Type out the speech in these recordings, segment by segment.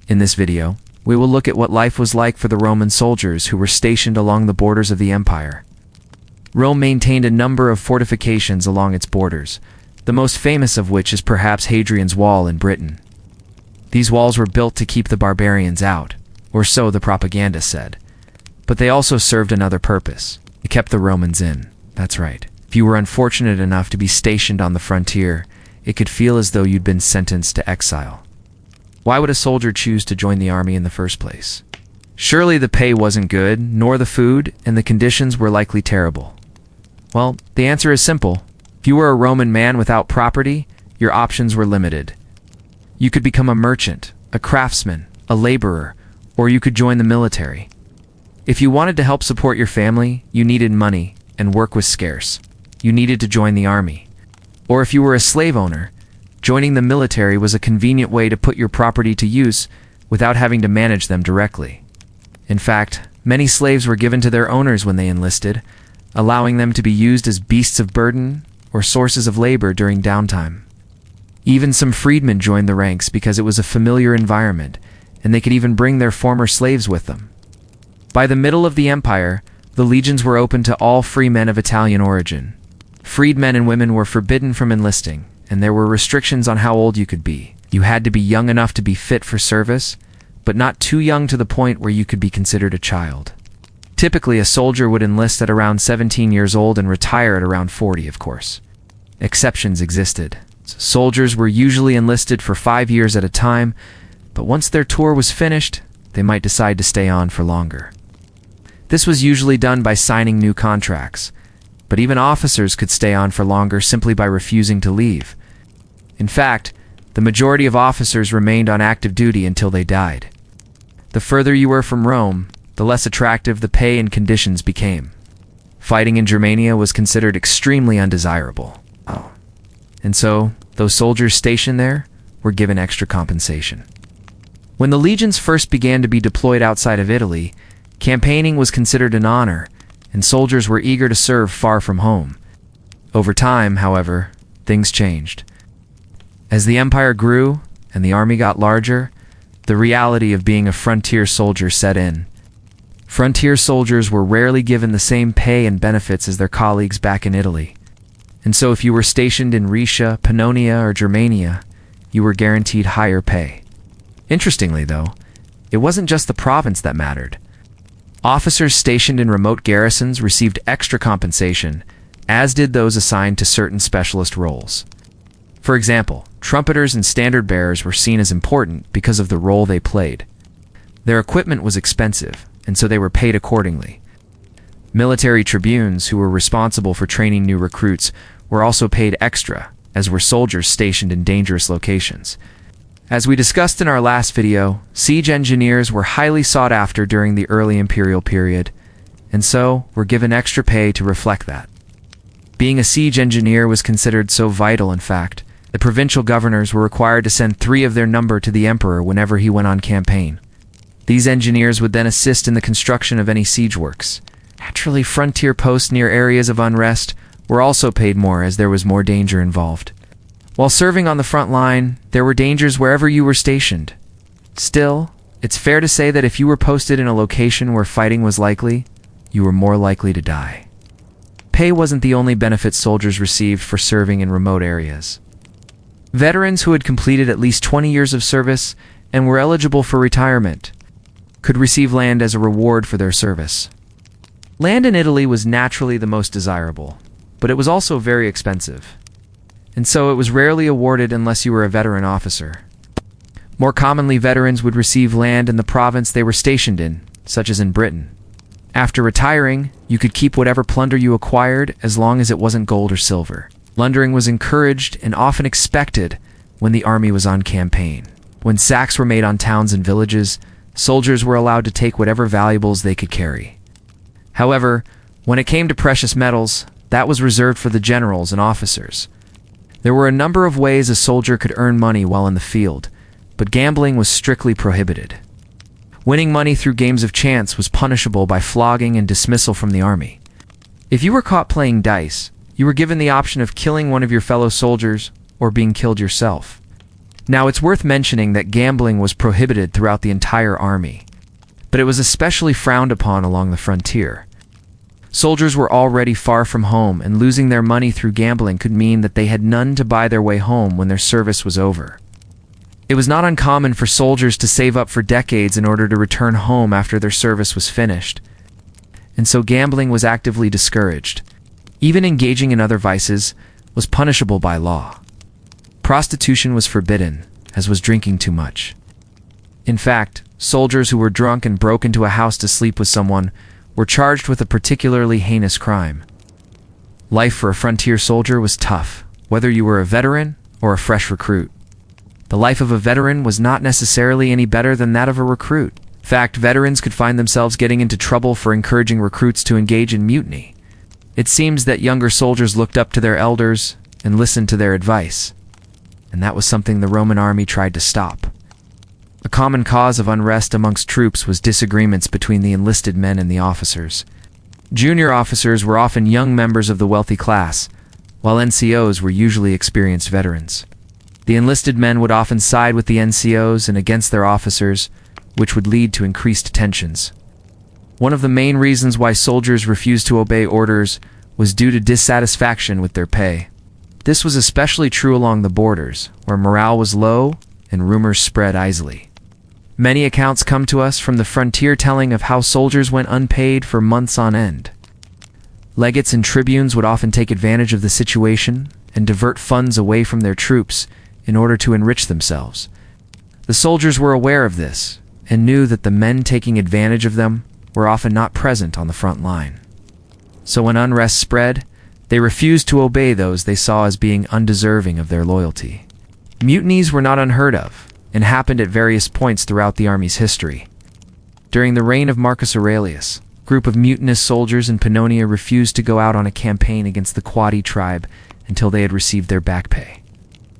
In this video, we will look at what life was like for the Roman soldiers who were stationed along the borders of the empire. Rome maintained a number of fortifications along its borders, the most famous of which is perhaps Hadrian's Wall in Britain. These walls were built to keep the barbarians out, or so the propaganda said. But they also served another purpose. It kept the Romans in. That's right. If you were unfortunate enough to be stationed on the frontier, it could feel as though you'd been sentenced to exile. Why would a soldier choose to join the army in the first place? Surely the pay wasn't good, nor the food, and the conditions were likely terrible. Well, the answer is simple. If you were a Roman man without property, your options were limited. You could become a merchant, a craftsman, a laborer, or you could join the military. If you wanted to help support your family, you needed money, and work was scarce. You needed to join the army. Or if you were a slave owner, joining the military was a convenient way to put your property to use without having to manage them directly. In fact, many slaves were given to their owners when they enlisted, allowing them to be used as beasts of burden or sources of labor during downtime. Even some freedmen joined the ranks because it was a familiar environment, and they could even bring their former slaves with them. By the middle of the empire, the legions were open to all free men of Italian origin. Freedmen and women were forbidden from enlisting, and there were restrictions on how old you could be. You had to be young enough to be fit for service, but not too young to the point where you could be considered a child. Typically, a soldier would enlist at around 17 years old and retire at around 40, of course. Exceptions existed. Soldiers were usually enlisted for 5 years at a time, but once their tour was finished, they might decide to stay on for longer. This was usually done by signing new contracts, but even officers could stay on for longer simply by refusing to leave. In fact, the majority of officers remained on active duty until they died. The further you were from Rome, the less attractive the pay and conditions became. Fighting in Germania was considered extremely undesirable. And so, those soldiers stationed there were given extra compensation. When the legions first began to be deployed outside of Italy, campaigning was considered an honor, and soldiers were eager to serve far from home. Over time, however, things changed. As the empire grew and the army got larger, the reality of being a frontier soldier set in. Frontier soldiers were rarely given the same pay and benefits as their colleagues back in Italy. And so if you were stationed in Rhaetia, Pannonia, or Germania, you were guaranteed higher pay. Interestingly, though, it wasn't just the province that mattered. Officers stationed in remote garrisons received extra compensation, as did those assigned to certain specialist roles. For example, trumpeters and standard bearers were seen as important because of the role they played. Their equipment was expensive, and so they were paid accordingly. Military tribunes, who were responsible for training new recruits, were also paid extra, as were soldiers stationed in dangerous locations. As we discussed in our last video, siege engineers were highly sought after during the early imperial period, and so were given extra pay to reflect that. Being a siege engineer was considered so vital, in fact, that provincial governors were required to send 3 of their number to the emperor whenever he went on campaign. These engineers would then assist in the construction of any siege works. Naturally, frontier posts near areas of unrest were also paid more as there was more danger involved. While serving on the front line, there were dangers wherever you were stationed. Still, it's fair to say that if you were posted in a location where fighting was likely, you were more likely to die. Pay wasn't the only benefit soldiers received for serving in remote areas. Veterans who had completed at least 20 years of service and were eligible for retirement could receive land as a reward for their service. Land in Italy was naturally the most desirable, but it was also very expensive, and so it was rarely awarded unless you were a veteran officer. More commonly, veterans would receive land in the province they were stationed in, such as in Britain. After retiring, you could keep whatever plunder you acquired as long as it wasn't gold or silver. Plundering was encouraged and often expected when the army was on campaign. When sacks were made on towns and villages, soldiers were allowed to take whatever valuables they could carry. However, when it came to precious metals, that was reserved for the generals and officers. There were a number of ways a soldier could earn money while in the field, but gambling was strictly prohibited. Winning money through games of chance was punishable by flogging and dismissal from the army. If you were caught playing dice, you were given the option of killing one of your fellow soldiers or being killed yourself. Now, it's worth mentioning that gambling was prohibited throughout the entire army, but it was especially frowned upon along the frontier. Soldiers were already far from home, and losing their money through gambling could mean that they had none to buy their way home when their service was over. It was not uncommon for soldiers to save up for decades in order to return home after their service was finished, and so gambling was actively discouraged. Even engaging in other vices was punishable by law. Prostitution was forbidden, as was drinking too much. In fact, soldiers who were drunk and broke into a house to sleep with someone were charged with a particularly heinous crime. Life for a frontier soldier was tough, whether you were a veteran or a fresh recruit. The life of a veteran was not necessarily any better than that of a recruit. In fact, veterans could find themselves getting into trouble for encouraging recruits to engage in mutiny. It seems that younger soldiers looked up to their elders and listened to their advice, and that was something the Roman army tried to stop. A common cause of unrest amongst troops was disagreements between the enlisted men and the officers. Junior officers were often young members of the wealthy class, while NCOs were usually experienced veterans. The enlisted men would often side with the NCOs and against their officers, which would lead to increased tensions. One of the main reasons why soldiers refused to obey orders was due to dissatisfaction with their pay. This was especially true along the borders, where morale was low and rumors spread easily. Many accounts come to us from the frontier telling of how soldiers went unpaid for months on end. Legates and tribunes would often take advantage of the situation and divert funds away from their troops in order to enrich themselves. The soldiers were aware of this and knew that the men taking advantage of them were often not present on the front line. So when unrest spread, they refused to obey those they saw as being undeserving of their loyalty. Mutinies were not unheard of, and happened at various points throughout the army's history. During the reign of Marcus Aurelius, a group of mutinous soldiers in Pannonia refused to go out on a campaign against the Quadi tribe until they had received their back pay.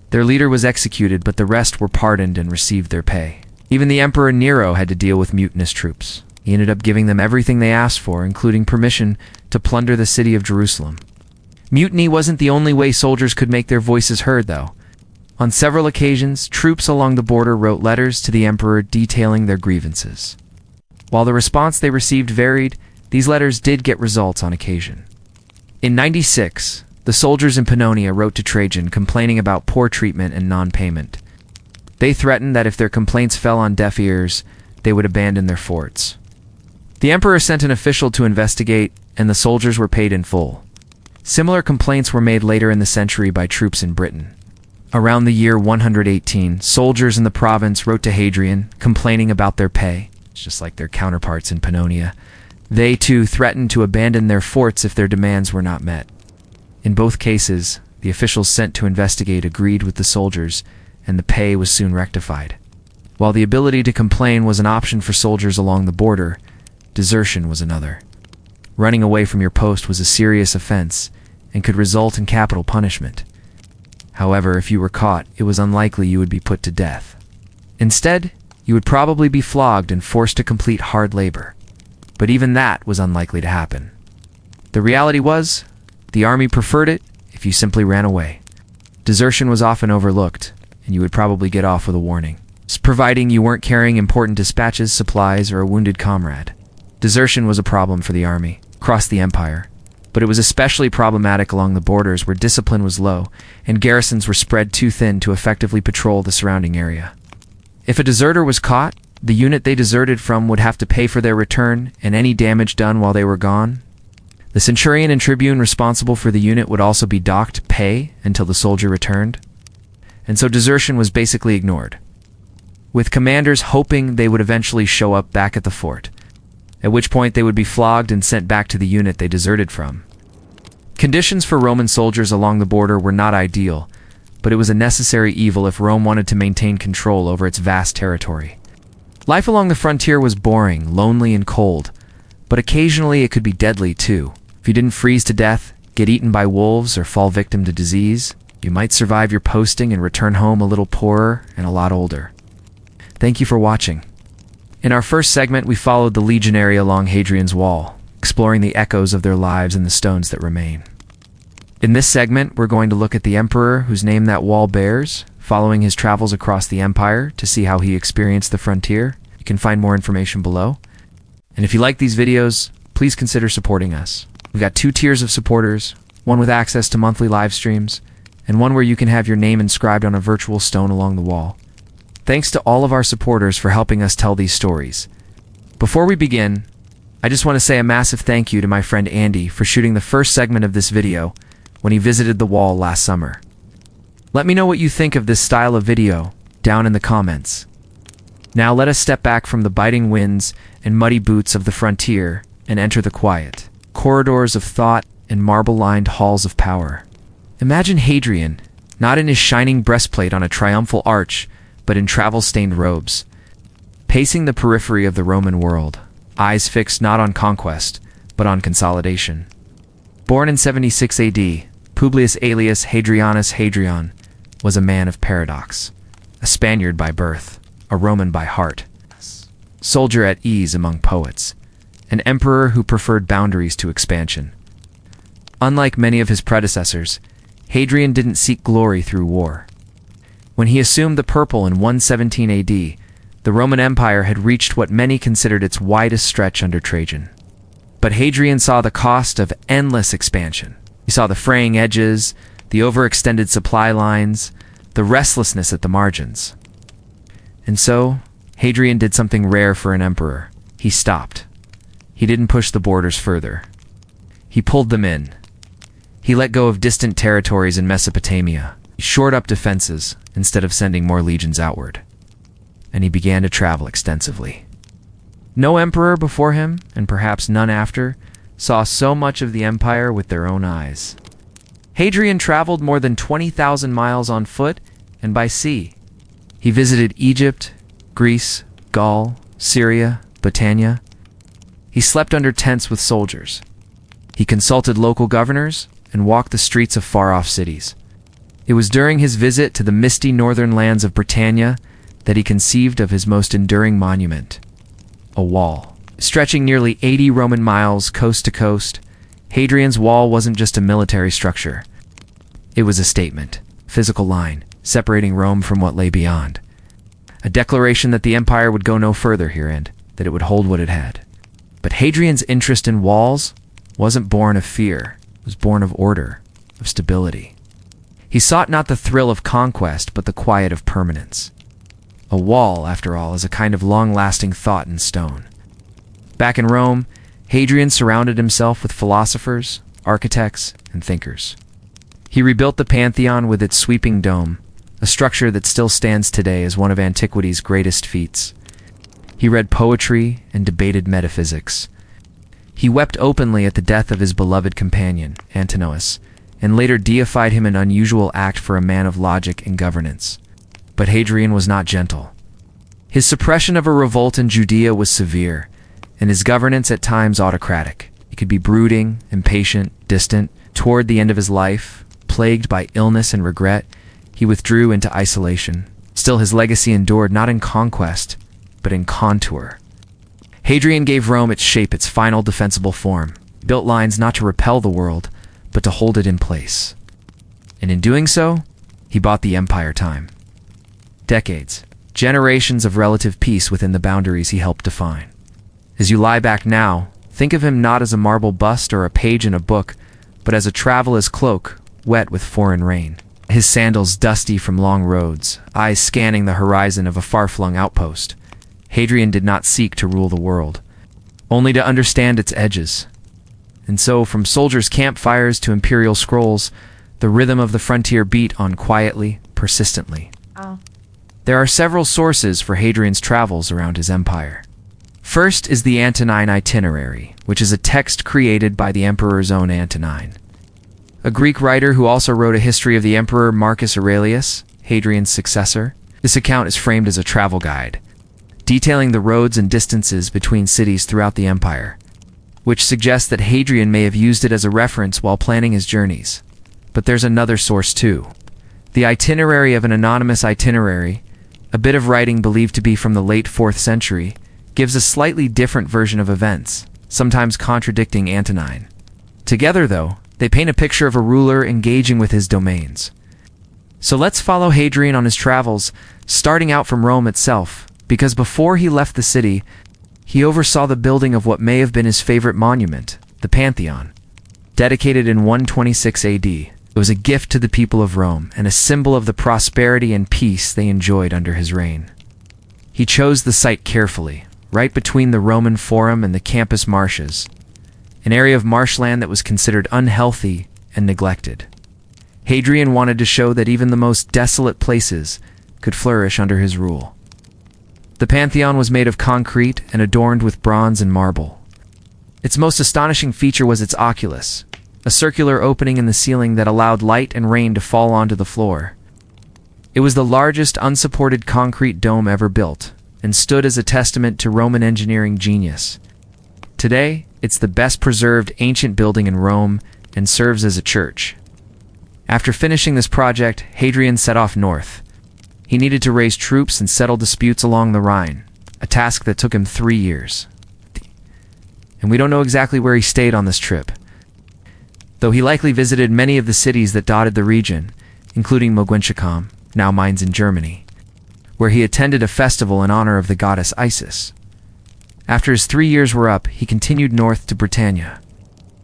Their leader was executed, but the rest were pardoned and received their pay. Even the Emperor Nero had to deal with mutinous troops. He ended up giving them everything they asked for, including permission to plunder the city of Jerusalem. Mutiny wasn't the only way soldiers could make their voices heard, though. On several occasions, troops along the border wrote letters to the emperor detailing their grievances. While the response they received varied, these letters did get results on occasion. In 96, the soldiers in Pannonia wrote to Trajan complaining about poor treatment and non-payment. They threatened that if their complaints fell on deaf ears, they would abandon their forts. The emperor sent an official to investigate, and the soldiers were paid in full. Similar complaints were made later in the century by troops in Britain. Around the year 118, soldiers in the province wrote to Hadrian, complaining about their pay, just like their counterparts in Pannonia. They, too, threatened to abandon their forts if their demands were not met. In both cases, the officials sent to investigate agreed with the soldiers, and the pay was soon rectified. While the ability to complain was an option for soldiers along the border, desertion was another. Running away from your post was a serious offense and could result in capital punishment. However, if you were caught, it was unlikely you would be put to death. Instead, you would probably be flogged and forced to complete hard labor. But even that was unlikely to happen. The reality was, the army preferred it if you simply ran away. Desertion was often overlooked, and you would probably get off with a warning, providing you weren't carrying important dispatches, supplies, or a wounded comrade. Desertion was a problem for the army across the empire, but it was especially problematic along the borders where discipline was low and garrisons were spread too thin to effectively patrol the surrounding area. If a deserter was caught, the unit they deserted from would have to pay for their return and any damage done while they were gone. The centurion and tribune responsible for the unit would also be docked pay until the soldier returned. And so desertion was basically ignored, with commanders hoping they would eventually show up back at the fort, at which point they would be flogged and sent back to the unit they deserted from. Conditions for Roman soldiers along the border were not ideal, but it was a necessary evil if Rome wanted to maintain control over its vast territory. Life along the frontier was boring, lonely, and cold, but occasionally it could be deadly too. If you didn't freeze to death, get eaten by wolves, or fall victim to disease, you might survive your posting and return home a little poorer and a lot older. Thank you for watching. In our first segment, we followed the legionary along Hadrian's Wall, exploring the echoes of their lives in the stones that remain. In this segment, we're going to look at the emperor whose name that wall bears, following his travels across the empire to see how he experienced the frontier. You can find more information below. And if you like these videos, please consider supporting us. We've got 2 tiers of supporters, one with access to monthly live streams, and one where you can have your name inscribed on a virtual stone along the wall. Thanks to all of our supporters for helping us tell these stories. Before we begin, I just want to say a massive thank you to my friend Andy for shooting the first segment of this video when he visited the wall last summer. Let me know what you think of this style of video down in the comments. Now let us step back from the biting winds and muddy boots of the frontier and enter the quiet corridors of thought and marble-lined halls of power. Imagine Hadrian, not in his shining breastplate on a triumphal arch, but in travel-stained robes, pacing the periphery of the Roman world, eyes fixed not on conquest, but on consolidation. Born in 76 AD, Publius Aelius Hadrianus Hadrian was a man of paradox, a Spaniard by birth, a Roman by heart, soldier at ease among poets, an emperor who preferred boundaries to expansion. Unlike many of his predecessors, Hadrian didn't seek glory through war. When he assumed the purple in 117 AD, the Roman Empire had reached what many considered its widest stretch under Trajan. But Hadrian saw the cost of endless expansion. He saw the fraying edges, the overextended supply lines, the restlessness at the margins. And so, Hadrian did something rare for an emperor. He stopped. He didn't push the borders further. He pulled them in. He let go of distant territories in Mesopotamia. He shored up defenses instead of sending more legions outward. And he began to travel extensively. No emperor before him, and perhaps none after, saw so much of the empire with their own eyes. Hadrian traveled more than 20,000 miles on foot and by sea. He visited Egypt, Greece, Gaul, Syria, Britannia. He slept under tents with soldiers. He consulted local governors and walked the streets of far-off cities. It was during his visit to the misty northern lands of Britannia that he conceived of his most enduring monument, a wall. Stretching nearly 80 Roman miles coast to coast, Hadrian's wall wasn't just a military structure. It was a statement, a physical line, separating Rome from what lay beyond. A declaration that the empire would go no further here and that it would hold what it had. But Hadrian's interest in walls wasn't born of fear. It was born of order, of stability. He sought not the thrill of conquest, but the quiet of permanence. A wall, after all, is a kind of long-lasting thought in stone. Back in Rome, Hadrian surrounded himself with philosophers, architects, and thinkers. He rebuilt the Pantheon with its sweeping dome, a structure that still stands today as one of antiquity's greatest feats. He read poetry and debated metaphysics. He wept openly at the death of his beloved companion, Antinous, and later deified him, an unusual act for a man of logic and governance. But Hadrian was not gentle. His suppression of a revolt in Judea was severe, and his governance at times autocratic. He could be brooding, impatient, distant. Toward the end of his life, plagued by illness and regret, he withdrew into isolation. Still, his legacy endured not in conquest, but in contour. Hadrian gave Rome its shape, its final defensible form. He built lines not to repel the world, but to hold it in place. And in doing so, he bought the empire time. Decades, generations of relative peace within the boundaries he helped define. As you lie back now, think of him not as a marble bust or a page in a book, but as a traveler's cloak, wet with foreign rain. His sandals dusty from long roads, eyes scanning the horizon of a far-flung outpost. Hadrian did not seek to rule the world, only to understand its edges. And so, from soldiers' campfires to imperial scrolls, the rhythm of the frontier beat on quietly, persistently. There are several sources for Hadrian's travels around his empire. First is the Antonine Itinerary, which is a text created by the emperor's own Antonine, a Greek writer who also wrote a history of the emperor Marcus Aurelius, Hadrian's successor. This account is framed as a travel guide, detailing the roads and distances between cities throughout the empire, which suggests that Hadrian may have used it as a reference while planning his journeys. But there's another source too. The Itinerary of an Anonymous Itinerary, a bit of writing believed to be from the late 4th century, gives a slightly different version of events, sometimes contradicting Antonine. Together, though, they paint a picture of a ruler engaging with his domains. So let's follow Hadrian on his travels, starting out from Rome itself, because before he left the city, he oversaw the building of what may have been his favorite monument, the Pantheon. Dedicated in 126 AD, it was a gift to the people of Rome and a symbol of the prosperity and peace they enjoyed under his reign. He chose the site carefully, right between the Roman Forum and the Campus Martius, an area of marshland that was considered unhealthy and neglected. Hadrian wanted to show that even the most desolate places could flourish under his rule. The Pantheon was made of concrete and adorned with bronze and marble. Its most astonishing feature was its oculus, a circular opening in the ceiling that allowed light and rain to fall onto the floor. It was the largest unsupported concrete dome ever built, and stood as a testament to Roman engineering genius. Today, it's the best preserved ancient building in Rome and serves as a church. After finishing this project, Hadrian set off north. He needed to raise troops and settle disputes along the Rhine, a task that took him 3 years. And we don't know exactly where he stayed on this trip, though he likely visited many of the cities that dotted the region, including Moguntiacum, now Mainz in Germany, where he attended a festival in honor of the goddess Isis. After his 3 years were up, he continued north to Britannia.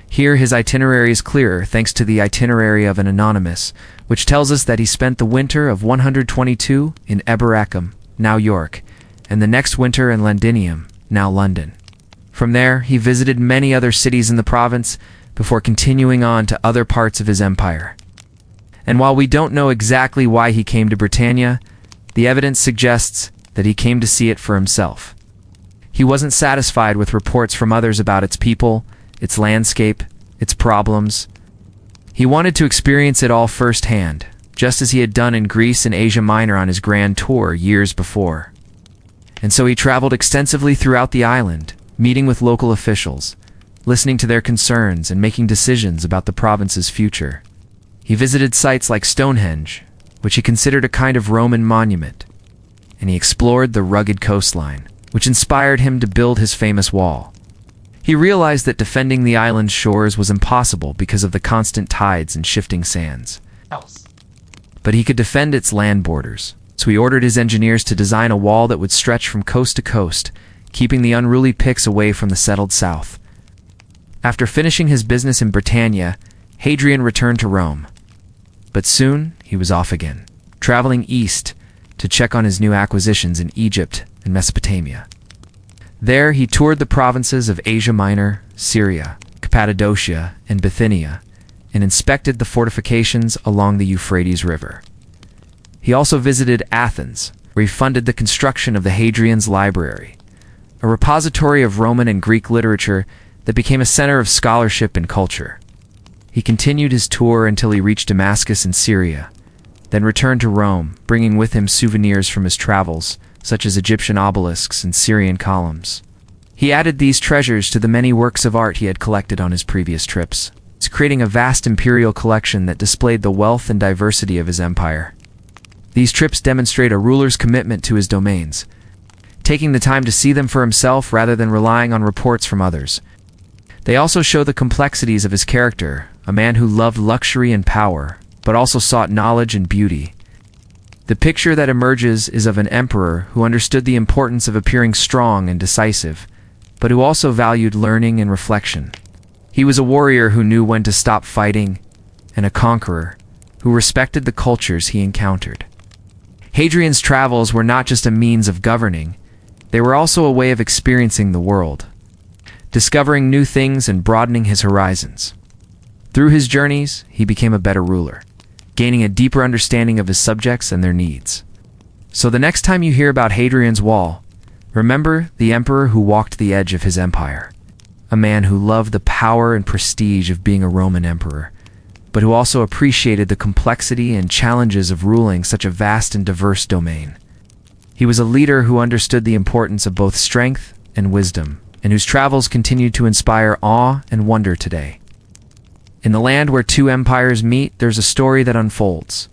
Here his itinerary is clearer thanks to the itinerary of an anonymous, which tells us that he spent the winter of 122 in Eboracum, now York, and the next winter in Londinium, now London. From there, he visited many other cities in the province before continuing on to other parts of his empire. And while we don't know exactly why he came to Britannia, the evidence suggests that he came to see it for himself. He wasn't satisfied with reports from others about its people, its landscape, its problems. He wanted to experience it all firsthand, just as he had done in Greece and Asia Minor on his grand tour years before. And so he traveled extensively throughout the island, meeting with local officials, listening to their concerns and making decisions about the province's future. He visited sites like Stonehenge, which he considered a kind of Roman monument, and he explored the rugged coastline, which inspired him to build his famous wall. He realized that defending the island's shores was impossible because of the constant tides and shifting sands. But he could defend its land borders, so he ordered his engineers to design a wall that would stretch from coast to coast, keeping the unruly Picts away from the settled south. After finishing his business in Britannia, Hadrian returned to Rome. But soon, he was off again, traveling east to check on his new acquisitions in Egypt and Mesopotamia. There, he toured the provinces of Asia Minor, Syria, Cappadocia, and Bithynia, and inspected the fortifications along the Euphrates River. He also visited Athens, where he funded the construction of the Hadrian's Library, a repository of Roman and Greek literature that became a center of scholarship and culture. He continued his tour until he reached Damascus in Syria, then returned to Rome, bringing with him souvenirs from his travels, such as Egyptian obelisks and Syrian columns. He added these treasures to the many works of art he had collected on his previous trips, creating a vast imperial collection that displayed the wealth and diversity of his empire. These trips demonstrate a ruler's commitment to his domains, taking the time to see them for himself rather than relying on reports from others. They also show the complexities of his character, a man who loved luxury and power, but also sought knowledge and beauty. The picture that emerges is of an emperor who understood the importance of appearing strong and decisive, but who also valued learning and reflection. He was a warrior who knew when to stop fighting, and a conqueror who respected the cultures he encountered. Hadrian's travels were not just a means of governing, they were also a way of experiencing the world, discovering new things and broadening his horizons. Through his journeys, he became a better ruler, gaining a deeper understanding of his subjects and their needs. So the next time you hear about Hadrian's Wall, remember the emperor who walked the edge of his empire, a man who loved the power and prestige of being a Roman emperor, but who also appreciated the complexity and challenges of ruling such a vast and diverse domain. He was a leader who understood the importance of both strength and wisdom, and whose travels continue to inspire awe and wonder today. In the land where two empires meet, there's a story that unfolds,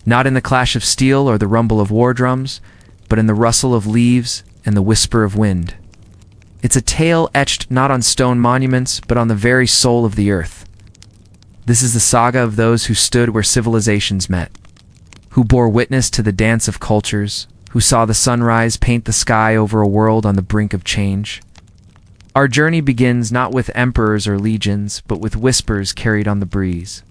not in the clash of steel or the rumble of war drums, but in the rustle of leaves and the whisper of wind. It's a tale etched not on stone monuments, but on the very soul of the earth. This is the saga of those who stood where civilizations met, who bore witness to the dance of cultures, who saw the sunrise paint the sky over a world on the brink of change. Our journey begins not with emperors or legions, but with whispers carried on the breeze.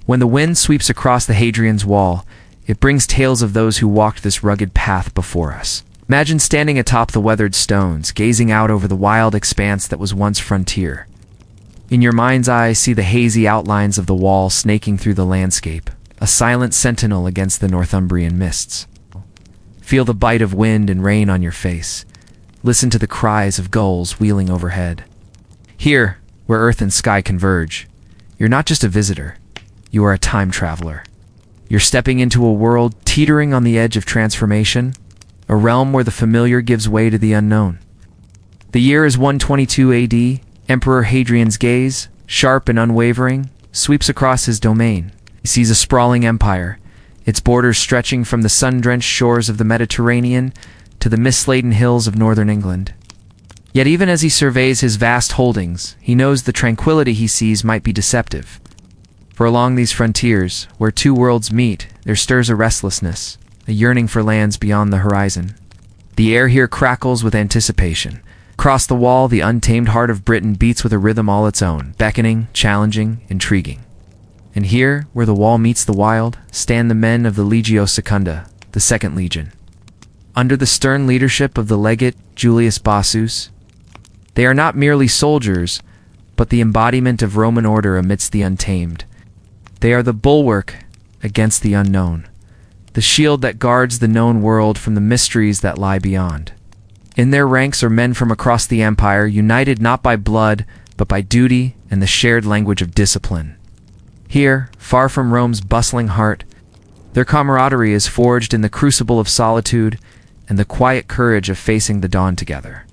When the wind sweeps across the Hadrian's Wall, it brings tales of those who walked this rugged path before us. Imagine standing atop the weathered stones, gazing out over the wild expanse that was once frontier. In your mind's eye, see the hazy outlines of the wall snaking through the landscape, a silent sentinel against the Northumbrian mists. Feel the bite of wind and rain on your face. Listen to the cries of gulls wheeling overhead. Here, where earth and sky converge, you're not just a visitor, you are a time traveler. You're stepping into a world teetering on the edge of transformation, a realm where the familiar gives way to the unknown. The year is 122 AD. Emperor Hadrian's gaze, sharp and unwavering, sweeps across his domain. He sees a sprawling empire, its borders stretching from the sun-drenched shores of the Mediterranean to the mist-laden hills of northern England. Yet even as he surveys his vast holdings, he knows the tranquility he sees might be deceptive. For along these frontiers, where two worlds meet, there stirs a restlessness, a yearning for lands beyond the horizon. The air here crackles with anticipation. Across the wall, the untamed heart of Britain beats with a rhythm all its own, beckoning, challenging, intriguing. And here, where the wall meets the wild, stand the men of the Legio Secunda, the Second Legion. Under the stern leadership of the legate Julius Bassus, they are not merely soldiers, but the embodiment of Roman order amidst the untamed. They are the bulwark against the unknown, the shield that guards the known world from the mysteries that lie beyond. In their ranks are men from across the empire, united not by blood, but by duty and the shared language of discipline. Here, far from Rome's bustling heart, their camaraderie is forged in the crucible of solitude and the quiet courage of facing the dawn together.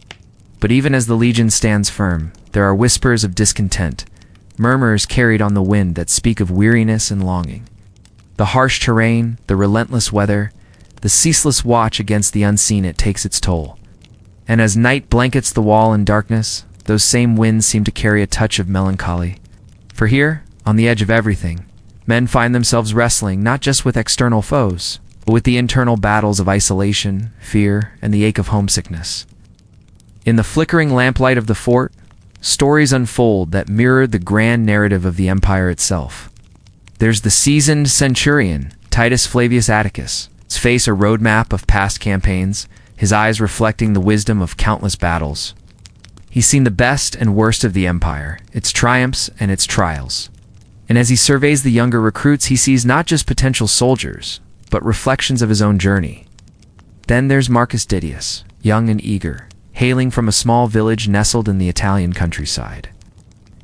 But even as the legion stands firm, there are whispers of discontent, murmurs carried on the wind that speak of weariness and longing. The harsh terrain, the relentless weather, the ceaseless watch against the unseen, it takes its toll. And as night blankets the wall in darkness, those same winds seem to carry a touch of melancholy. For here, on the edge of everything, men find themselves wrestling not just with external foes, but with the internal battles of isolation, fear, and the ache of homesickness. In the flickering lamplight of the fort, stories unfold that mirror the grand narrative of the empire itself. There's the seasoned centurion, Titus Flavius Atticus, his face a roadmap of past campaigns, his eyes reflecting the wisdom of countless battles. He's seen the best and worst of the empire, its triumphs and its trials. And as he surveys the younger recruits, he sees not just potential soldiers, but reflections of his own journey. Then there's Marcus Didius, young and eager, hailing from a small village nestled in the Italian countryside.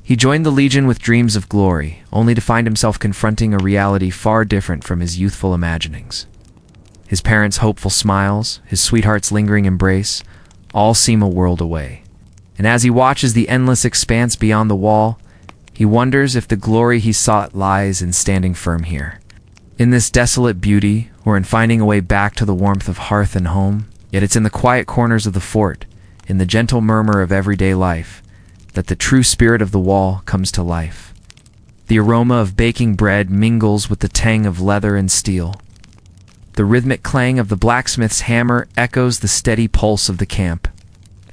He joined the legion with dreams of glory, only to find himself confronting a reality far different from his youthful imaginings. His parents' hopeful smiles, his sweetheart's lingering embrace, all seem a world away. And as he watches the endless expanse beyond the wall, he wonders if the glory he sought lies in standing firm here. In this desolate beauty, or in finding a way back to the warmth of hearth and home, yet it's in the quiet corners of the fort, in the gentle murmur of everyday life, that the true spirit of the wall comes to life. The aroma of baking bread mingles with the tang of leather and steel. The rhythmic clang of the blacksmith's hammer echoes the steady pulse of the camp.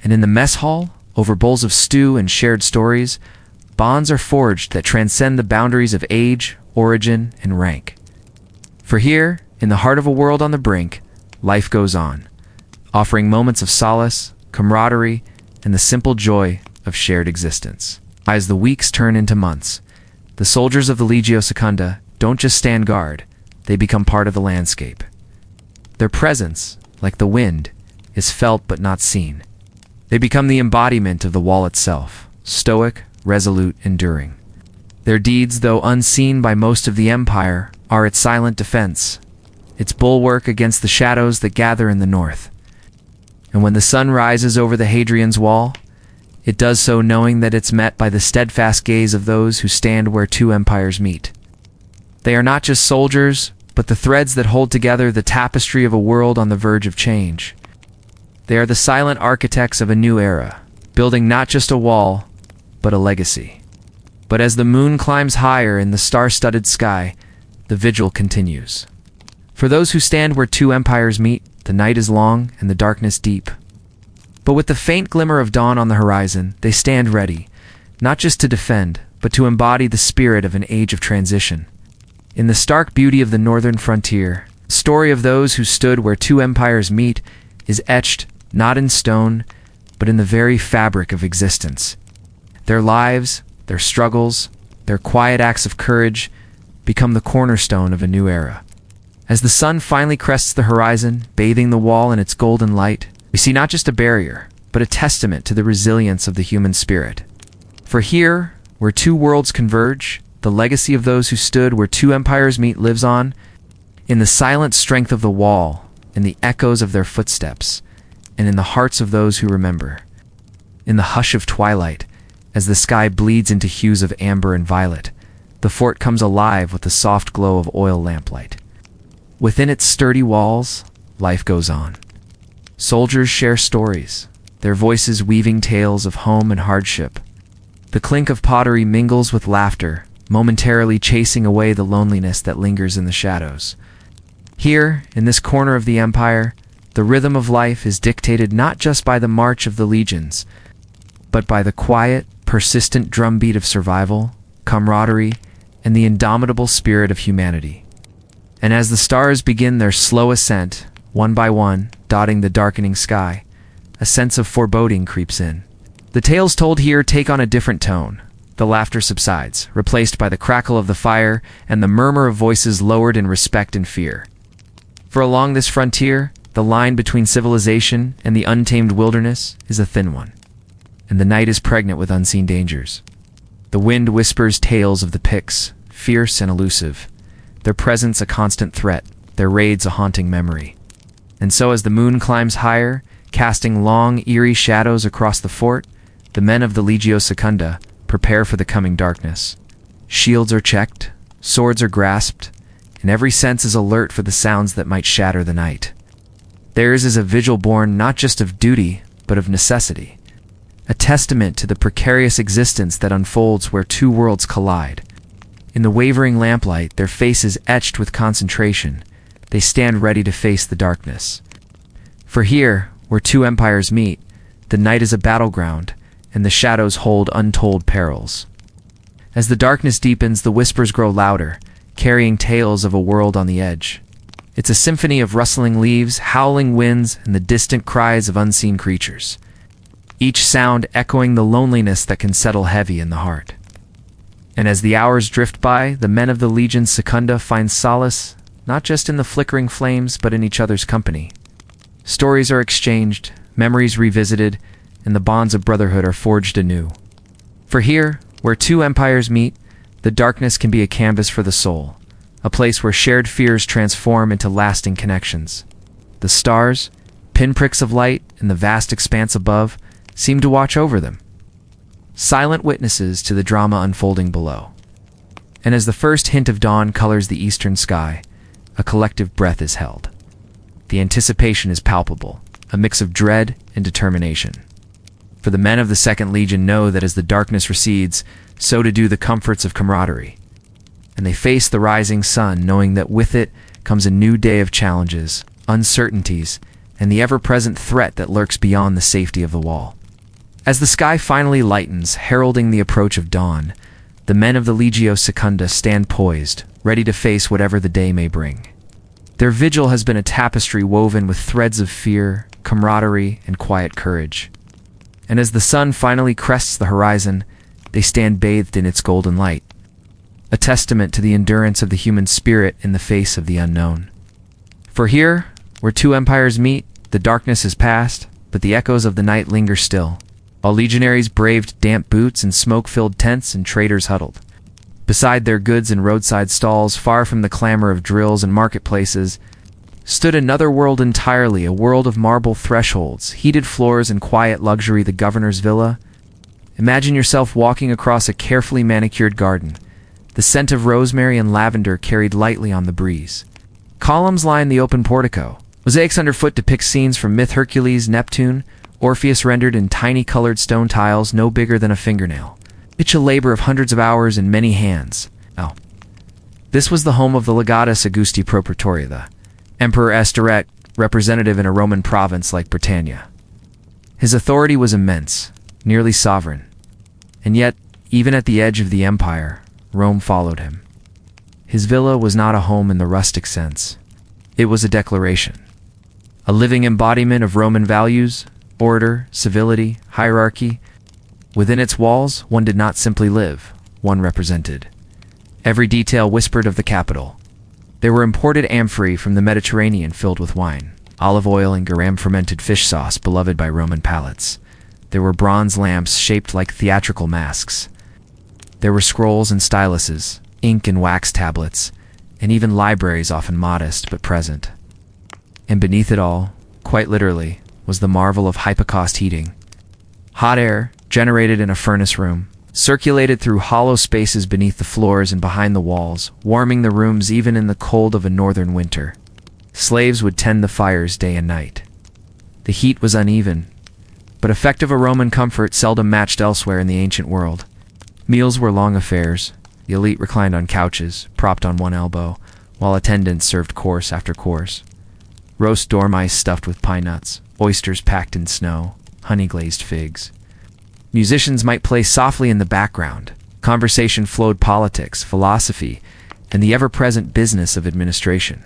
And in the mess hall, over bowls of stew and shared stories, bonds are forged that transcend the boundaries of age, origin, and rank. For here, in the heart of a world on the brink, life goes on, offering moments of solace, camaraderie, and the simple joy of shared existence. As the weeks turn into months, the soldiers of the Legio Secunda don't just stand guard, they become part of the landscape. Their presence, like the wind, is felt but not seen. They become the embodiment of the wall itself, stoic, resolute, enduring. Their deeds, though unseen by most of the empire, are its silent defense, its bulwark against the shadows that gather in the north. And when the sun rises over the Hadrian's Wall, it does so knowing that it's met by the steadfast gaze of those who stand where two empires meet. They are not just soldiers, but the threads that hold together the tapestry of a world on the verge of change. They are the silent architects of a new era, building not just a wall, but a legacy. But as the moon climbs higher in the star-studded sky, the vigil continues. For those who stand where two empires meet, the night is long and the darkness deep. But with the faint glimmer of dawn on the horizon, they stand ready, not just to defend, but to embody the spirit of an age of transition. In the stark beauty of the northern frontier, the story of those who stood where two empires meet is etched not in stone, but in the very fabric of existence. Their lives, their struggles, their quiet acts of courage become the cornerstone of a new era. As the sun finally crests the horizon, bathing the wall in its golden light, we see not just a barrier, but a testament to the resilience of the human spirit. For here, where two worlds converge, the legacy of those who stood where two empires meet lives on, in the silent strength of the wall, in the echoes of their footsteps, and in the hearts of those who remember. In the hush of twilight, as the sky bleeds into hues of amber and violet, the fort comes alive with the soft glow of oil lamplight. Within its sturdy walls, life goes on. Soldiers share stories, their voices weaving tales of home and hardship. The clink of pottery mingles with laughter, momentarily chasing away the loneliness that lingers in the shadows. Here, in this corner of the empire, the rhythm of life is dictated not just by the march of the legions, but by the quiet, persistent drumbeat of survival, camaraderie, and the indomitable spirit of humanity. And as the stars begin their slow ascent, one by one, dotting the darkening sky, a sense of foreboding creeps in. The tales told here take on a different tone. The laughter subsides, replaced by the crackle of the fire and the murmur of voices lowered in respect and fear. For along this frontier, the line between civilization and the untamed wilderness is a thin one, and the night is pregnant with unseen dangers. The wind whispers tales of the Picts, fierce and elusive, their presence a constant threat, their raids a haunting memory. And so as the moon climbs higher, casting long, eerie shadows across the fort, the men of the Legio Secunda prepare for the coming darkness. Shields are checked, swords are grasped, and every sense is alert for the sounds that might shatter the night. Theirs is a vigil born not just of duty, but of necessity, a testament to the precarious existence that unfolds where two worlds collide. In the wavering lamplight, their faces etched with concentration, they stand ready to face the darkness. For here, where two empires meet, the night is a battleground, and the shadows hold untold perils. As the darkness deepens, the whispers grow louder, carrying tales of a world on the edge. It's a symphony of rustling leaves, howling winds, and the distant cries of unseen creatures, each sound echoing the loneliness that can settle heavy in the heart. And as the hours drift by, the men of the Legion Secunda find solace not just in the flickering flames, but in each other's company. Stories are exchanged, memories revisited, and the bonds of brotherhood are forged anew. For here, where two empires meet, the darkness can be a canvas for the soul, a place where shared fears transform into lasting connections. The stars, pinpricks of light in the vast expanse above, seem to watch over them, silent witnesses to the drama unfolding below. And as the first hint of dawn colors the eastern sky, a collective breath is held. The anticipation is palpable, a mix of dread and determination. For the men of the Second Legion know that as the darkness recedes, so do the comforts of camaraderie. And they face the rising sun, knowing that with it comes a new day of challenges, uncertainties, and the ever-present threat that lurks beyond the safety of the wall. As the sky finally lightens, heralding the approach of dawn, the men of the Legio Secunda stand poised, ready to face whatever the day may bring. Their vigil has been a tapestry woven with threads of fear, camaraderie, and quiet courage. And as the sun finally crests the horizon, they stand bathed in its golden light, a testament to the endurance of the human spirit in the face of the unknown. For here, where two empires meet, the darkness is past, but the echoes of the night linger still, while legionaries braved damp boots and smoke-filled tents and traders huddled beside their goods in roadside stalls, far from the clamor of drills and marketplaces, stood another world entirely, a world of marble thresholds, heated floors, and quiet luxury, the governor's villa. Imagine yourself walking across a carefully manicured garden, the scent of rosemary and lavender carried lightly on the breeze. Columns line the open portico. Mosaics underfoot depict scenes from myth Hercules, Neptune, Orpheus rendered in tiny colored stone tiles no bigger than a fingernail. It's a labor of hundreds of hours and many hands. This was the home of the Legatus Augusti Pro Praetoria, Emperor Esteret, representative in a Roman province like Britannia. His authority was immense, nearly sovereign. And yet, even at the edge of the empire, Rome followed him. His villa was not a home in the rustic sense. It was a declaration. A living embodiment of Roman values, order, civility, hierarchy. Within its walls, one did not simply live, one represented. Every detail whispered of the capital. There were imported amphorae from the Mediterranean filled with wine, olive oil and garam-fermented fish sauce beloved by Roman palates. There were bronze lamps shaped like theatrical masks. There were scrolls and styluses, ink and wax tablets, and even libraries often modest but present. And beneath it all, quite literally, was the marvel of hypocaust heating. Hot air, generated in a furnace room, circulated through hollow spaces beneath the floors and behind the walls, warming the rooms even in the cold of a northern winter. Slaves would tend the fires day and night. The heat was uneven, but effective a Roman comfort seldom matched elsewhere in the ancient world. Meals were long affairs. The elite reclined on couches, propped on one elbow, while attendants served course after course. Roast dormice stuffed with pine nuts, oysters packed in snow, honey-glazed figs. Musicians might play softly in the background. Conversation flowed politics, philosophy, and the ever-present business of administration.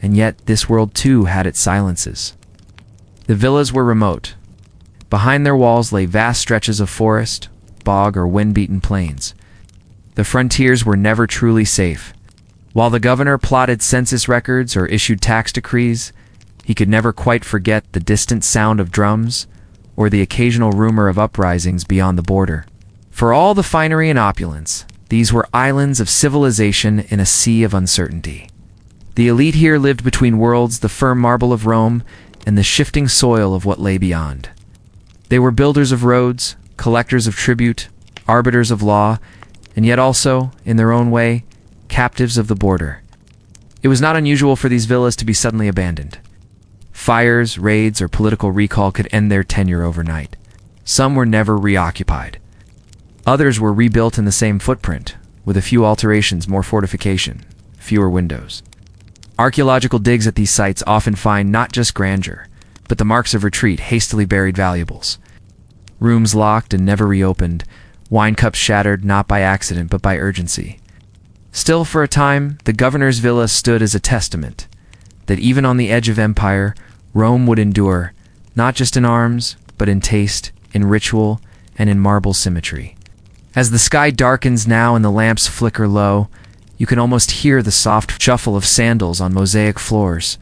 And yet, this world too had its silences. The villas were remote. Behind their walls lay vast stretches of forest, bog, or wind-beaten plains. The frontiers were never truly safe. While the governor plotted census records or issued tax decrees, he could never quite forget the distant sound of drums or the occasional rumor of uprisings beyond the border. For all the finery and opulence, these were islands of civilization in a sea of uncertainty. The elite here lived between worlds, the firm marble of Rome and the shifting soil of what lay beyond. They were builders of roads, collectors of tribute, arbiters of law, and yet also, in their own way, captives of the border. It was not unusual for these villas to be suddenly abandoned. Fires, raids, or political recall could end their tenure overnight. Some were never reoccupied. Others were rebuilt in the same footprint, with a few alterations, more fortification, fewer windows. Archaeological digs at these sites often find not just grandeur, but the marks of retreat, hastily buried valuables. Rooms locked and never reopened, wine cups shattered not by accident but by urgency. Still, for a time, the governor's villa stood as a testament that even on the edge of empire, Rome would endure, not just in arms, but in taste, in ritual, and in marble symmetry. As the sky darkens now and the lamps flicker low, you can almost hear the soft shuffle of sandals on mosaic floors,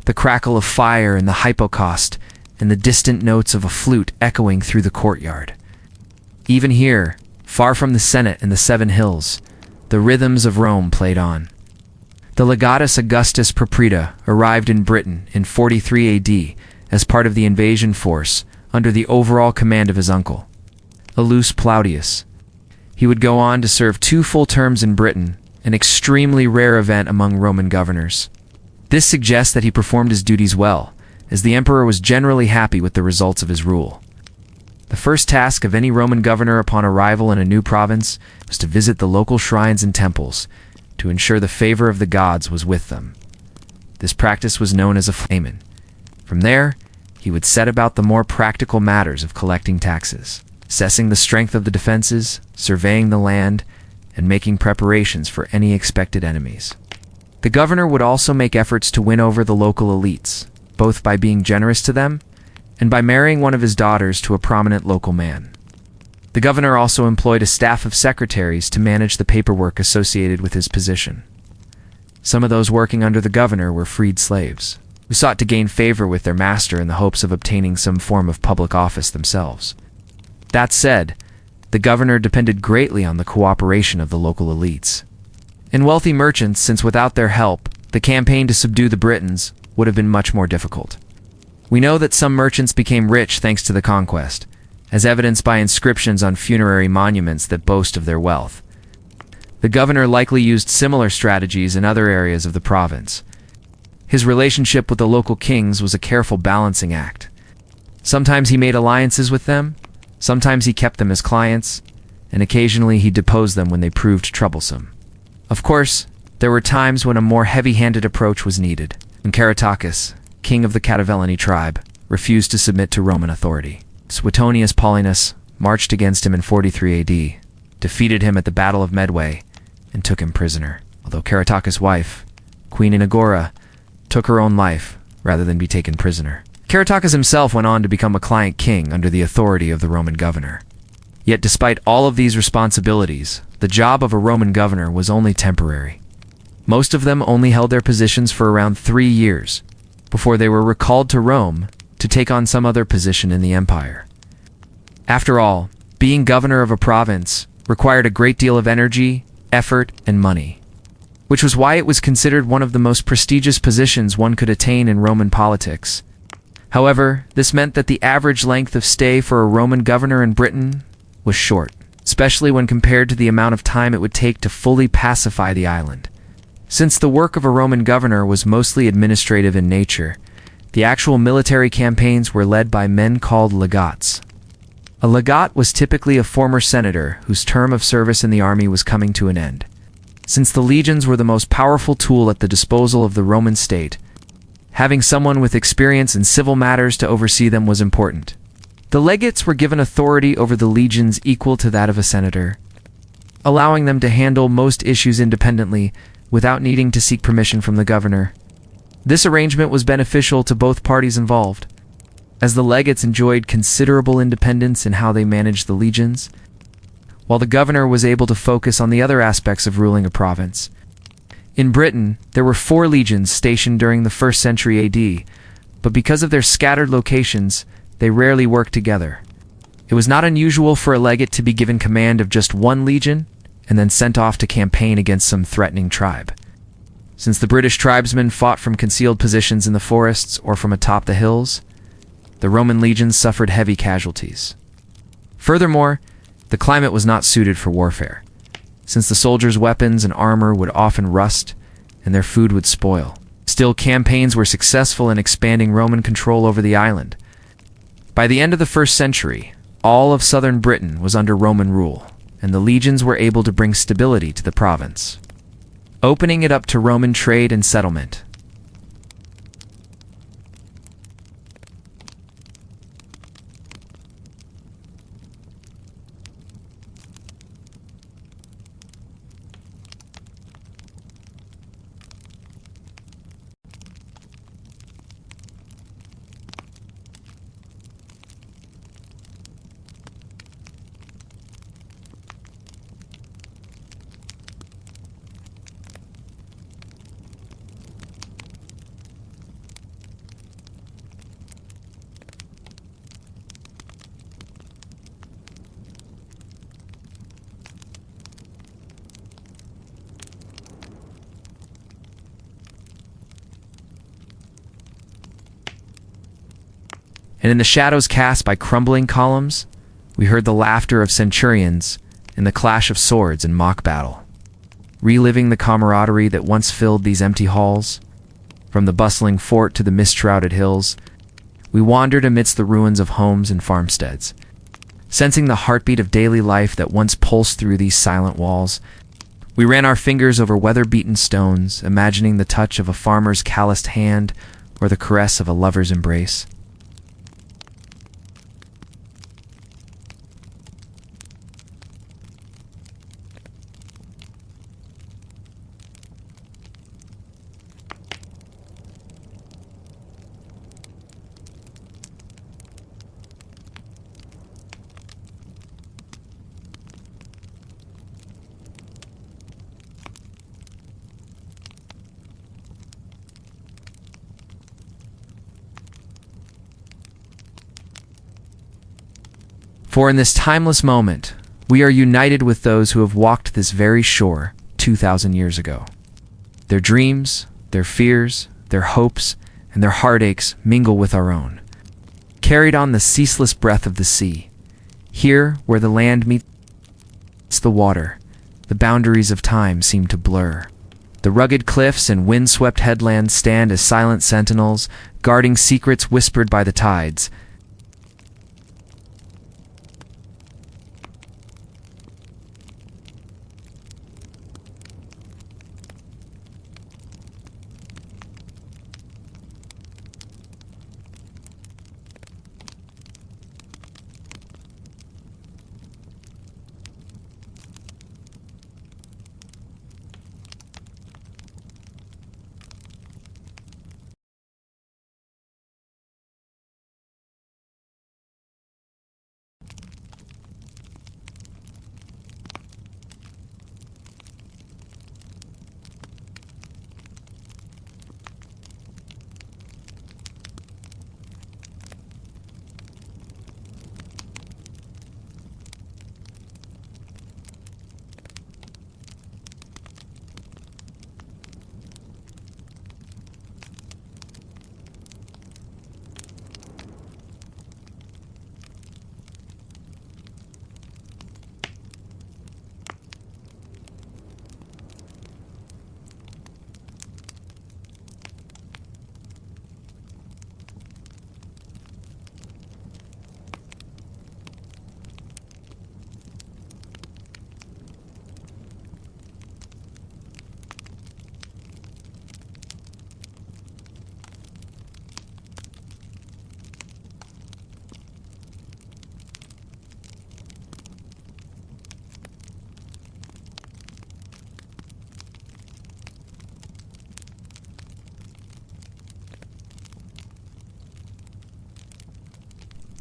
the crackle of fire in the hypocaust, and the distant notes of a flute echoing through the courtyard. Even here, far from the Senate and the Seven Hills, the rhythms of Rome played on. The legatus Augustus Proprietor arrived in Britain in 43 AD as part of the invasion force under the overall command of his uncle, Aulus Plautius. He would go on to serve 2 full terms in Britain, an extremely rare event among Roman governors. This suggests that he performed his duties well, as the emperor was generally happy with the results of his rule. The first task of any Roman governor upon arrival in a new province was to visit the local shrines and temples, to ensure the favor of the gods was with them. This practice was known as a flamen. From there, he would set about the more practical matters of collecting taxes, assessing the strength of the defenses, surveying the land, and making preparations for any expected enemies. The governor would also make efforts to win over the local elites, both by being generous to them and by marrying one of his daughters to a prominent local man. The governor also employed a staff of secretaries to manage the paperwork associated with his position. Some of those working under the governor were freed slaves, who sought to gain favor with their master in the hopes of obtaining some form of public office themselves. That said, the governor depended greatly on the cooperation of the local elites and wealthy merchants, since without their help, the campaign to subdue the Britons would have been much more difficult. We know that some merchants became rich thanks to the conquest, as evidenced by inscriptions on funerary monuments that boast of their wealth. The governor likely used similar strategies in other areas of the province. His relationship with the local kings was a careful balancing act. Sometimes he made alliances with them, sometimes he kept them as clients, and occasionally he deposed them when they proved troublesome. Of course, there were times when a more heavy-handed approach was needed. And Caratacus, king of the Catavellani tribe, refused to submit to Roman authority. Suetonius Paulinus marched against him in 43 AD, defeated him at the Battle of Medway, and took him prisoner. Although Caratacus' wife, Queen Inagora, took her own life rather than be taken prisoner. Caratacus himself went on to become a client king under the authority of the Roman governor. Yet despite all of these responsibilities, the job of a Roman governor was only temporary. Most of them only held their positions for around 3 years, before they were recalled to Rome to take on some other position in the empire. After all, being governor of a province required a great deal of energy, effort, and money, which was why it was considered one of the most prestigious positions one could attain in Roman politics. However, this meant that the average length of stay for a Roman governor in Britain was short, especially when compared to the amount of time it would take to fully pacify the island. Since the work of a Roman governor was mostly administrative in nature, the actual military campaigns were led by men called legates. A legate was typically a former senator whose term of service in the army was coming to an end. Since the legions were the most powerful tool at the disposal of the Roman state, having someone with experience in civil matters to oversee them was important. The legates were given authority over the legions equal to that of a senator, allowing them to handle most issues independently without needing to seek permission from the governor. This arrangement was beneficial to both parties involved, as the legates enjoyed considerable independence in how they managed the legions, while the governor was able to focus on the other aspects of ruling a province. In Britain, there were 4 legions stationed during the 1st century AD, but because of their scattered locations, they rarely worked together. It was not unusual for a legate to be given command of just one legion and then sent off to campaign against some threatening tribe. Since the British tribesmen fought from concealed positions in the forests or from atop the hills, the Roman legions suffered heavy casualties. Furthermore, the climate was not suited for warfare, since the soldiers' weapons and armor would often rust and their food would spoil. Still, campaigns were successful in expanding Roman control over the island. By the end of the 1st century, all of southern Britain was under Roman rule, and the legions were able to bring stability to the province, opening it up to Roman trade and settlement. And in the shadows cast by crumbling columns, we heard the laughter of centurions and the clash of swords in mock battle. Reliving the camaraderie that once filled these empty halls, from the bustling fort to the mist-shrouded hills, we wandered amidst the ruins of homes and farmsteads. Sensing the heartbeat of daily life that once pulsed through these silent walls, we ran our fingers over weather-beaten stones, imagining the touch of a farmer's calloused hand or the caress of a lover's embrace. For in this timeless moment, we are united with those who have walked this very shore 2,000 years ago. Their dreams, their fears, their hopes, and their heartaches mingle with our own, carried on the ceaseless breath of the sea. Here, where the land meets the water, the boundaries of time seem to blur. The rugged cliffs and wind-swept headlands stand as silent sentinels, guarding secrets whispered by the tides.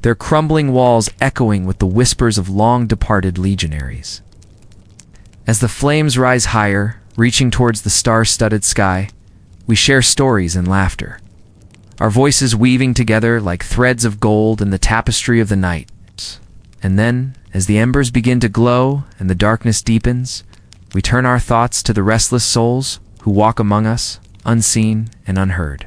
their crumbling walls echoing with the whispers of long-departed legionaries. As the flames rise higher, reaching towards the star-studded sky, we share stories and laughter, our voices weaving together like threads of gold in the tapestry of the night. And then, as the embers begin to glow and the darkness deepens, we turn our thoughts to the restless souls who walk among us, unseen and unheard.